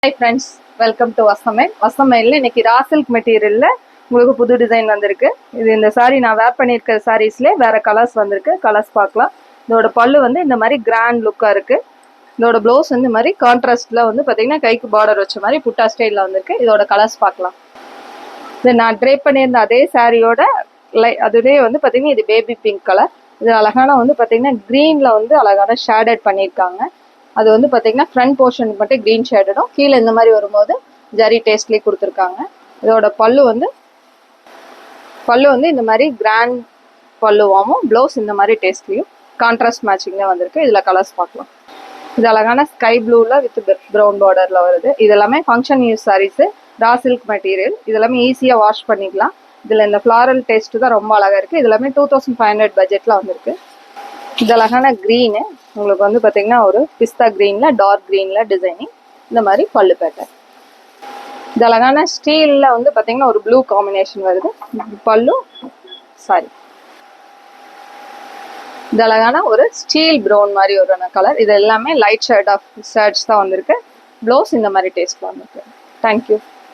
Hi friends, welcome to வசமையில் இன்னைக்கு ரா silk மெட்டீரியலில் உங்களுக்கு புது டிசைன் வந்திருக்கு. இந்த சாரீ நான் வேர் பண்ணியிருக்கிற சாரீஸ்லேயே வேறு கலர்ஸ் வந்திருக்கு. கலர்ஸ் பார்க்கலாம். இதோட பல்லு இந்த மாதிரி கிராண்ட் லுக்காக இருக்குது. இதோட ப்ளவுஸ் இந்த மாதிரி கான்ட்ராஸ்டில் பார்த்தீங்கன்னா கைக்கு பார்டர் வச்ச மாதிரி புட்டா ஸ்டைலில் வந்திருக்கு. இதோட கலர்ஸ் பார்க்கலாம். இது நான் ட்ரேப் பண்ணியிருந்த அதே சாரியோட அதுவே பார்த்தீங்கன்னா இது பேபி பிங்க் கலர். இது அழகான பார்த்தீங்கன்னா க்ரீனில் அழகான ஷேடட் பண்ணியிருக்காங்க. அது பார்த்தீங்கன்னா ஃப்ரண்ட் போர்ஷனுக்கு மட்டும் க்ரீன் ஷேடடும், கீழே இந்த மாதிரி வரும்போது ஜரி டேஸ்ட்லேயே கொடுத்துருக்காங்க. இதோட பல்லு இந்த மாதிரி கிராண்ட் பல்லுவாகவும், ப்ளவுஸ் இந்த மாதிரி டேஸ்ட்லேயும் கான்ட்ராஸ்ட் மேட்சிங்கில் வந்திருக்கு. இதில் கலர்ஸ் பார்க்கலாம். இது அழகான ஸ்கை ப்ளூவில் வித் ப்ரௌன் பார்டரில் வருது. இது எல்லாமே function use sarees, raw silk material. இது எல்லாமே ஈஸியாக வாஷ் பண்ணிக்கலாம். இதில் இந்த ஃப்ளாரல் டேஸ்ட்டு தான் ரொம்ப அழகாக இருக்குது. இது எல்லாமே 2500 பட்ஜெட்டில் வந்திருக்கு. இது அழகான க்ரீனு, உங்களுக்கு பார்த்தீங்கன்னா ஒரு பிஸ்தா க்ரீனில் டார்க் க்ரீனில் டிசைனிங், இந்த மாதிரி பல்லு பேட்டர்ன். இது அழகான ஸ்டீலில் பார்த்தீங்கன்னா ஒரு ப்ளூ காம்பினேஷன் வருது. பல்லு இது அழகான ஒரு ஸ்டீல் ப்ரௌன் மாதிரி ஒரு கலர். இது எல்லாமே லைட் ஷேட் ஆஃப் ஷேட்ஸ் தான் வந்திருக்கு. ப்ளவுஸ் இந்த மாதிரி டேஸ்ட் வந்திருக்கு. தேங்க்யூ.